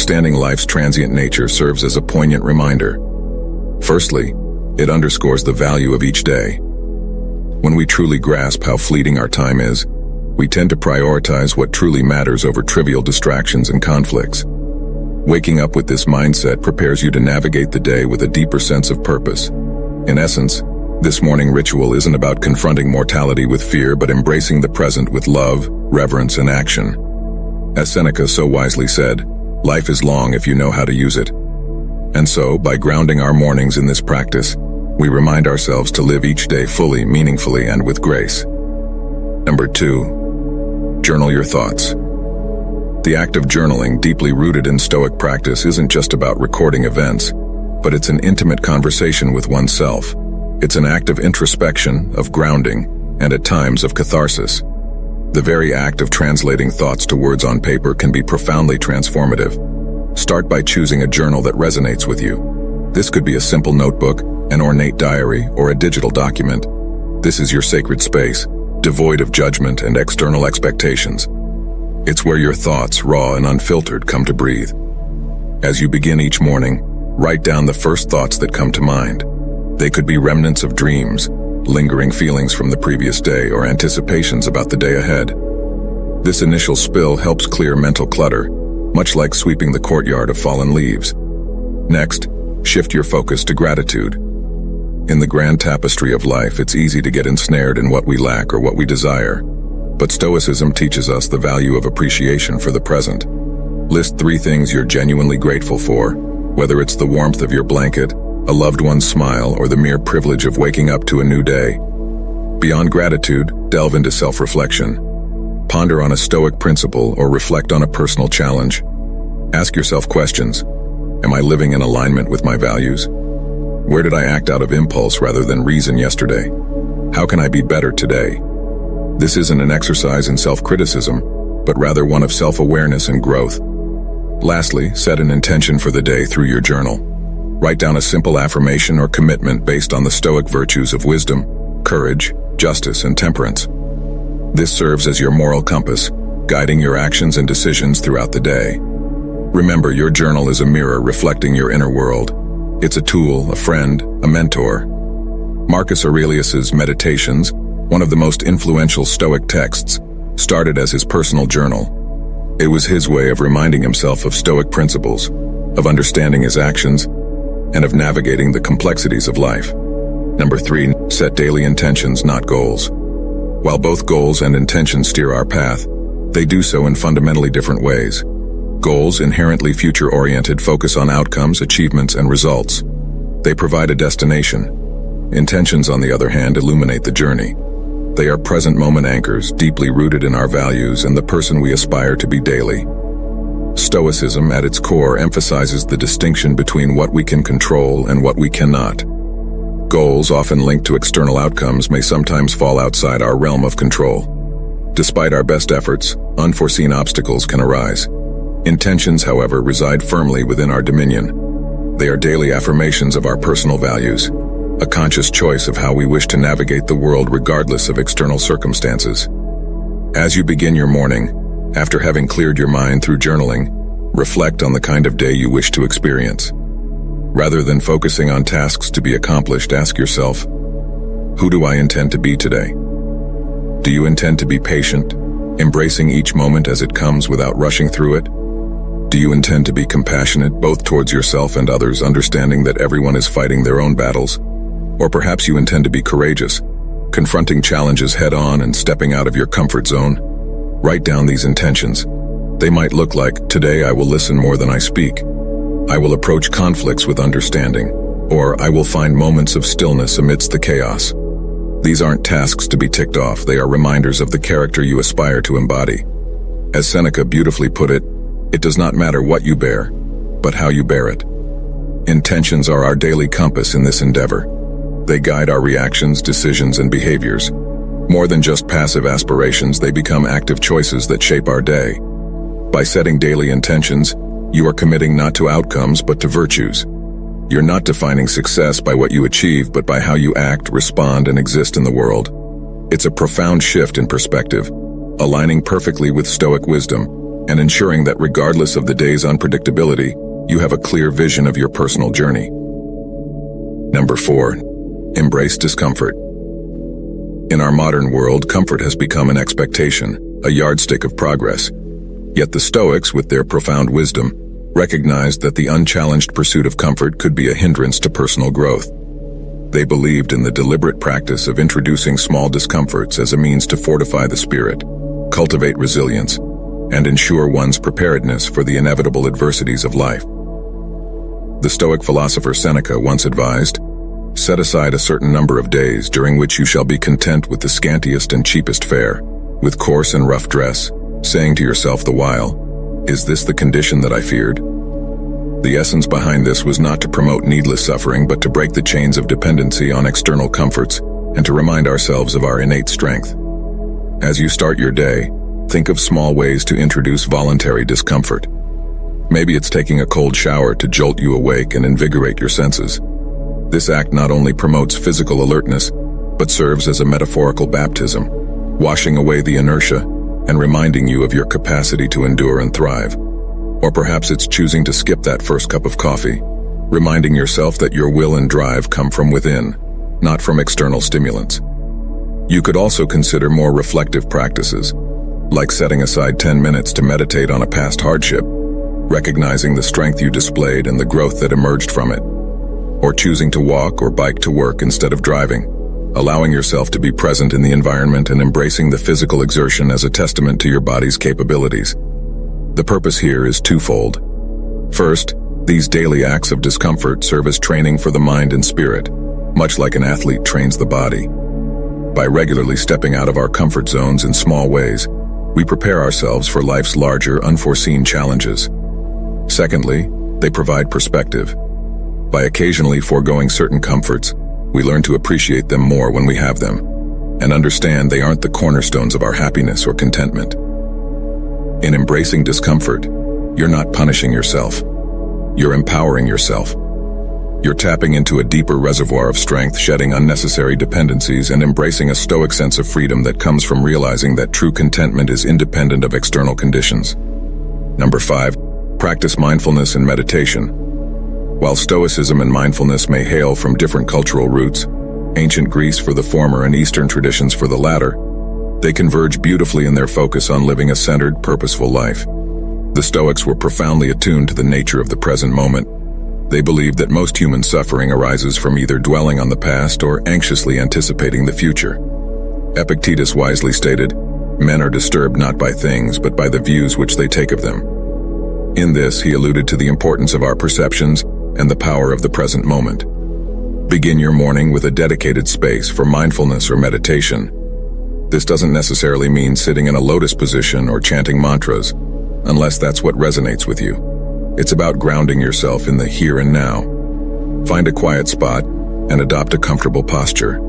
understanding life's transient nature serves as a poignant reminder. Firstly, it underscores the value of each day. When we truly grasp how fleeting our time is, we tend to prioritize what truly matters over trivial distractions and conflicts. Waking up with this mindset prepares you to navigate the day with a deeper sense of purpose. In essence, this morning ritual isn't about confronting mortality with fear, but embracing the present with love, reverence, and action. As Seneca so wisely said, life is long if you know how to use it. And so, by grounding our mornings in this practice, we remind ourselves to live each day fully, meaningfully, and with grace. Number 2. Journal your thoughts. The act of journaling, deeply rooted in Stoic practice, isn't just about recording events, but it's an intimate conversation with oneself. It's an act of introspection, of grounding, and at times of catharsis. The very act of translating thoughts to words on paper can be profoundly transformative. Start by choosing a journal that resonates with you. This could be a simple notebook, an ornate diary, or a digital document. This is your sacred space, devoid of judgment and external expectations. It's where your thoughts, raw and unfiltered, come to breathe. As you begin each morning, write down the first thoughts that come to mind. They could be remnants of dreams, lingering feelings from the previous day, or anticipations about the day ahead. This initial spill helps clear mental clutter, much like sweeping the courtyard of fallen leaves. Next, shift your focus to gratitude. In the grand tapestry of life, it's easy to get ensnared in what we lack or what we desire. But Stoicism teaches us the value of appreciation for the present. List 3 things you're genuinely grateful for, whether it's the warmth of your blanket, a loved one's smile, or the mere privilege of waking up to a new day. Beyond gratitude, delve into self-reflection. Ponder on a Stoic principle or reflect on a personal challenge. Ask yourself questions. Am I living in alignment with my values? Where did I act out of impulse rather than reason yesterday? How can I be better today? This isn't an exercise in self-criticism, but rather one of self-awareness and growth. Lastly, set an intention for the day through your journal. Write down a simple affirmation or commitment based on the Stoic virtues of wisdom, courage, justice, and temperance. This serves as your moral compass, guiding your actions and decisions throughout the day. Remember, your journal is a mirror reflecting your inner world. It's a tool, a friend, a mentor. Marcus Aurelius's Meditations, one of the most influential Stoic texts, started as his personal journal. It was his way of reminding himself of Stoic principles, of understanding his actions, and of navigating the complexities of life. Number 3, set daily intentions, not goals. While both goals and intentions steer our path, they do so in fundamentally different ways. Goals, inherently future-oriented, focus on outcomes, achievements, and results. They provide a destination. Intentions, on the other hand, illuminate the journey. They are present-moment anchors, deeply rooted in our values and the person we aspire to be daily. Stoicism, at its core, emphasizes the distinction between what we can control and what we cannot. Goals, often linked to external outcomes, may sometimes fall outside our realm of control. Despite our best efforts, unforeseen obstacles can arise. Intentions, however, reside firmly within our dominion. They are daily affirmations of our personal values, a conscious choice of how we wish to navigate the world regardless of external circumstances. As you begin your morning, after having cleared your mind through journaling, reflect on the kind of day you wish to experience. Rather than focusing on tasks to be accomplished, ask yourself, who do I intend to be today? Do you intend to be patient, embracing each moment as it comes without rushing through it? Do you intend to be compassionate, both towards yourself and others, understanding that everyone is fighting their own battles? Or perhaps you intend to be courageous, confronting challenges head-on and stepping out of your comfort zone? Write down these intentions. They might look like, today I will listen more than I speak. I will approach conflicts with understanding. Or I will find moments of stillness amidst the chaos. These aren't tasks to be ticked off, they are reminders of the character you aspire to embody. As Seneca beautifully put it, it does not matter what you bear, but how you bear it. Intentions are our daily compass in this endeavor. They guide our reactions, decisions, and behaviors. More than just passive aspirations, they become active choices that shape our day. By setting daily intentions, you are committing not to outcomes, but to virtues. You're not defining success by what you achieve, but by how you act, respond, and exist in the world. It's a profound shift in perspective, aligning perfectly with Stoic wisdom and ensuring that regardless of the day's unpredictability, you have a clear vision of your personal journey. Number 4. Embrace discomfort. In our modern world, comfort has become an expectation, a yardstick of progress. Yet the Stoics, with their profound wisdom, recognized that the unchallenged pursuit of comfort could be a hindrance to personal growth. They believed in the deliberate practice of introducing small discomforts as a means to fortify the spirit, cultivate resilience, and ensure one's preparedness for the inevitable adversities of life. The Stoic philosopher Seneca once advised, "Set aside a certain number of days during which you shall be content with the scantiest and cheapest fare, with coarse and rough dress, saying to yourself the while, 'Is this the condition that I feared?'" The essence behind this was not to promote needless suffering, but to break the chains of dependency on external comforts and to remind ourselves of our innate strength. As you start your day, think of small ways to introduce voluntary discomfort. Maybe it's taking a cold shower to jolt you awake and invigorate your senses. This act not only promotes physical alertness, but serves as a metaphorical baptism, washing away the inertia and reminding you of your capacity to endure and thrive. Or perhaps it's choosing to skip that first cup of coffee, reminding yourself that your will and drive come from within, not from external stimulants. You could also consider more reflective practices, like setting aside 10 minutes to meditate on a past hardship, recognizing the strength you displayed and the growth that emerged from it. Or choosing to walk or bike to work instead of driving, allowing yourself to be present in the environment and embracing the physical exertion as a testament to your body's capabilities. The purpose here is twofold. First, these daily acts of discomfort serve as training for the mind and spirit, much like an athlete trains the body. By regularly stepping out of our comfort zones in small ways, we prepare ourselves for life's larger, unforeseen challenges. Secondly, they provide perspective. By occasionally foregoing certain comforts, we learn to appreciate them more when we have them, and understand they aren't the cornerstones of our happiness or contentment. In embracing discomfort, you're not punishing yourself. You're empowering yourself. You're tapping into a deeper reservoir of strength, shedding unnecessary dependencies, and embracing a Stoic sense of freedom that comes from realizing that true contentment is independent of external conditions. Number 5, practice mindfulness and meditation. While Stoicism and mindfulness may hail from different cultural roots, ancient Greece for the former and Eastern traditions for the latter, they converge beautifully in their focus on living a centered, purposeful life. The Stoics were profoundly attuned to the nature of the present moment. They believed that most human suffering arises from either dwelling on the past or anxiously anticipating the future. Epictetus wisely stated, "Men are disturbed not by things, but by the views which they take of them." In this, he alluded to the importance of our perceptions and the power of the present moment. Begin your morning with a dedicated space for mindfulness or meditation. This doesn't necessarily mean sitting in a lotus position or chanting mantras, unless that's what resonates with you. It's about grounding yourself in the here and now. Find a quiet spot and adopt a comfortable posture.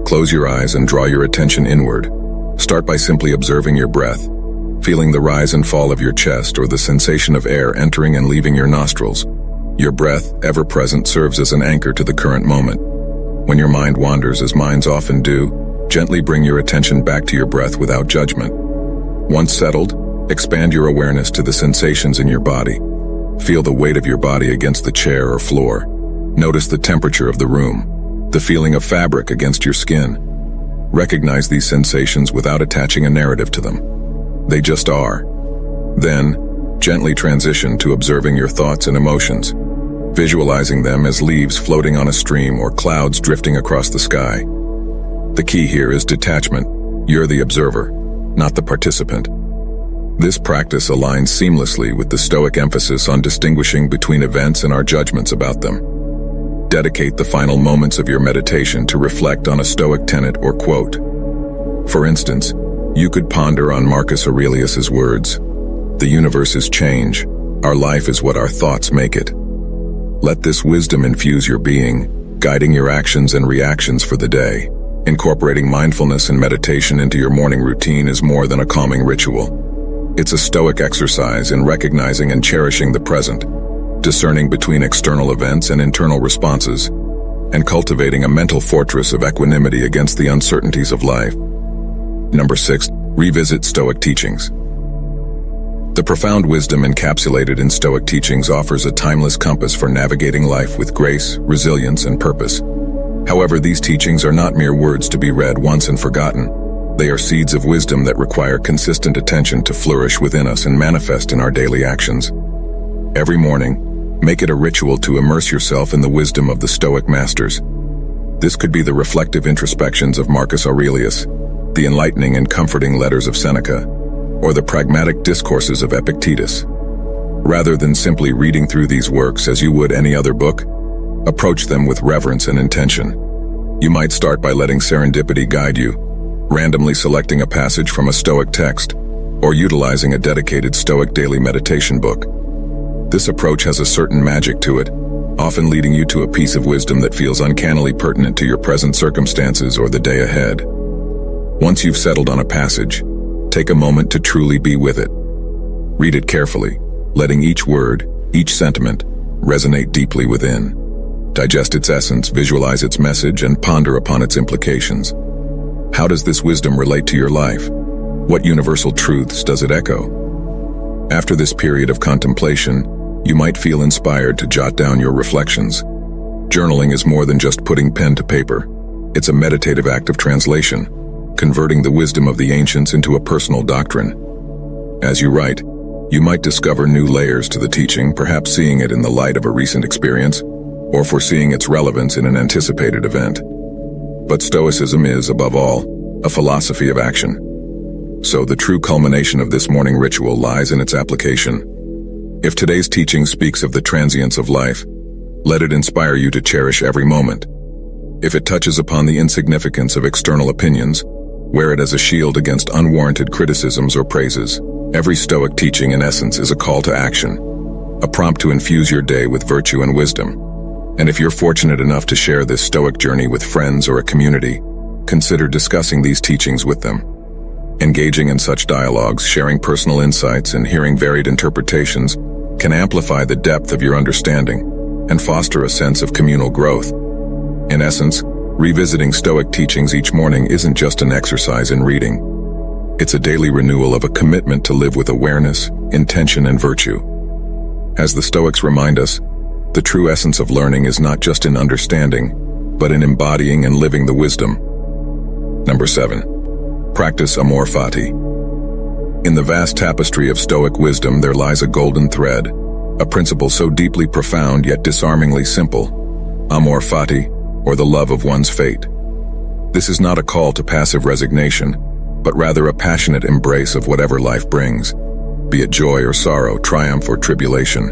Close your eyes and draw your attention inward. Start by simply observing your breath, feeling the rise and fall of your chest or the sensation of air entering and leaving your nostrils. Your breath, ever present, serves as an anchor to the current moment. When your mind wanders, as minds often do, gently bring your attention back to your breath without judgment. Once settled, expand your awareness to the sensations in your body. Feel the weight of your body against the chair or floor. Notice the temperature of the room, the feeling of fabric against your skin. Recognize these sensations without attaching a narrative to them. They just are. Then, gently transition to observing your thoughts and emotions, visualizing them as leaves floating on a stream or clouds drifting across the sky. The key here is detachment. You're the observer, not the participant. This practice aligns seamlessly with the Stoic emphasis on distinguishing between events and our judgments about them. Dedicate the final moments of your meditation to reflect on a Stoic tenet or quote. For instance, you could ponder on Marcus Aurelius's words, "The universe is change. Our life is what our thoughts make it." Let this wisdom infuse your being, guiding your actions and reactions for the day. Incorporating mindfulness and meditation into your morning routine is more than a calming ritual. It's a Stoic exercise in recognizing and cherishing the present, discerning between external events and internal responses, and cultivating a mental fortress of equanimity against the uncertainties of life. Number 6, revisit Stoic teachings. The profound wisdom encapsulated in Stoic teachings offers a timeless compass for navigating life with grace, resilience, and purpose. However, these teachings are not mere words to be read once and forgotten. They are seeds of wisdom that require consistent attention to flourish within us and manifest in our daily actions. Every morning, make it a ritual to immerse yourself in the wisdom of the Stoic masters. This could be the reflective introspections of Marcus Aurelius, the enlightening and comforting letters of Seneca, or the pragmatic discourses of Epictetus. Rather than simply reading through these works as you would any other book, approach them with reverence and intention. You might start by letting serendipity guide you, randomly selecting a passage from a Stoic text, or utilizing a dedicated Stoic daily meditation book. This approach has a certain magic to it, often leading you to a piece of wisdom that feels uncannily pertinent to your present circumstances or the day ahead. Once you've settled on a passage, take a moment to truly be with it. Read it carefully, letting each word, each sentiment, resonate deeply within. Digest its essence, visualize its message, and ponder upon its implications. How does this wisdom relate to your life? What universal truths does it echo? After this period of contemplation, you might feel inspired to jot down your reflections. Journaling is more than just putting pen to paper. It's a meditative act of translation, converting the wisdom of the ancients into a personal doctrine. As you write, you might discover new layers to the teaching, perhaps seeing it in the light of a recent experience, or foreseeing its relevance in an anticipated event. But Stoicism is, above all, a philosophy of action. So the true culmination of this morning ritual lies in its application. If today's teaching speaks of the transience of life, let it inspire you to cherish every moment. If it touches upon the insignificance of external opinions, wear it as a shield against unwarranted criticisms or praises. Every Stoic teaching, in essence, is a call to action, a prompt to infuse your day with virtue and wisdom. And if you're fortunate enough to share this Stoic journey with friends or a community, consider discussing these teachings with them. Engaging in such dialogues, sharing personal insights, and hearing varied interpretations can amplify the depth of your understanding and foster a sense of communal growth. In essence, revisiting Stoic teachings each morning isn't just an exercise in reading. It's a daily renewal of a commitment to live with awareness, intention, and virtue. As the Stoics remind us, the true essence of learning is not just in understanding, but in embodying and living the wisdom. Number 7. Practice Amor Fati. In the vast tapestry of Stoic wisdom there lies a golden thread, a principle so deeply profound yet disarmingly simple: Amor Fati, or the love of one's fate. This is not a call to passive resignation, but rather a passionate embrace of whatever life brings, be it joy or sorrow, triumph or tribulation.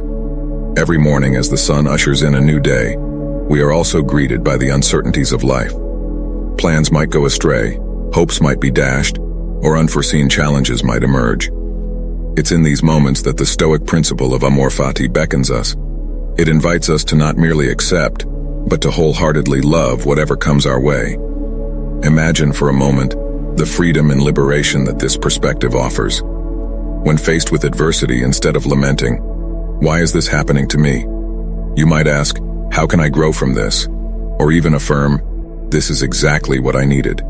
Every morning as the sun ushers in a new day, we are also greeted by the uncertainties of life. Plans might go astray, hopes might be dashed, or unforeseen challenges might emerge. It's in these moments that the Stoic principle of Amor Fati beckons us. It invites us to not merely accept, but to wholeheartedly love whatever comes our way. Imagine for a moment the freedom and liberation that this perspective offers. When faced with adversity, instead of lamenting, "Why is this happening to me?" you might ask, "How can I grow from this?" Or even affirm, "This is exactly what I needed."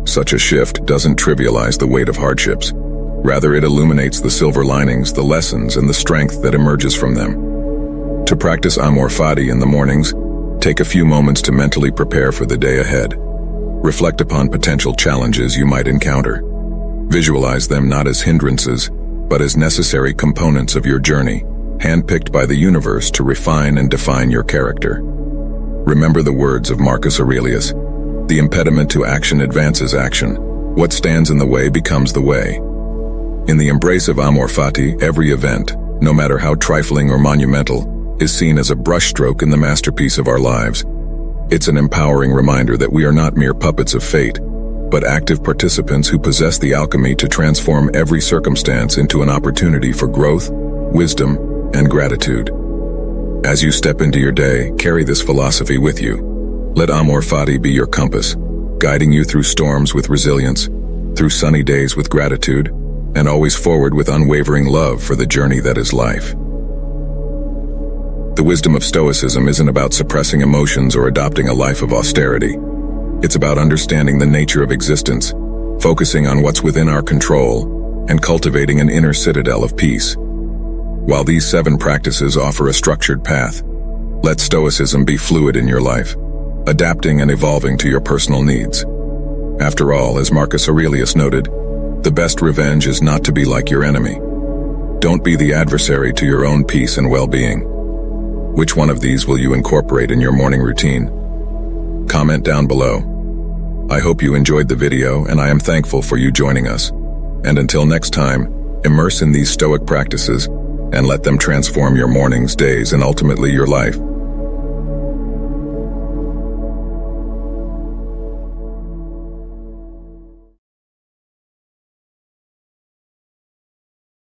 Such a shift doesn't trivialize the weight of hardships. Rather, it illuminates the silver linings, the lessons, and the strength that emerges from them. To practice Amor Fati in the mornings, take a few moments to mentally prepare for the day ahead. Reflect upon potential challenges you might encounter. Visualize them not as hindrances, but as necessary components of your journey, handpicked by the universe to refine and define your character. Remember the words of Marcus Aurelius: "The impediment to action advances action. What stands in the way becomes the way." In the embrace of Amor Fati, every event, no matter how trifling or monumental, is seen as a brushstroke in the masterpiece of our lives. It's an empowering reminder that we are not mere puppets of fate, but active participants who possess the alchemy to transform every circumstance into an opportunity for growth, wisdom, and gratitude. As you step into your day, carry this philosophy with you. Let Amor Fati be your compass, guiding you through storms with resilience, through sunny days with gratitude, and always forward with unwavering love for the journey that is life. The wisdom of Stoicism isn't about suppressing emotions or adopting a life of austerity. It's about understanding the nature of existence, focusing on what's within our control, and cultivating an inner citadel of peace. While these 7 practices offer a structured path, let Stoicism be fluid in your life, adapting and evolving to your personal needs. After all, as Marcus Aurelius noted, the best revenge is not to be like your enemy. Don't be the adversary to your own peace and well-being. Which one of these will you incorporate in your morning routine? Comment down below. I hope you enjoyed the video, and I am thankful for you joining us. And until next time, immerse in these Stoic practices and let them transform your mornings, days, and ultimately your life.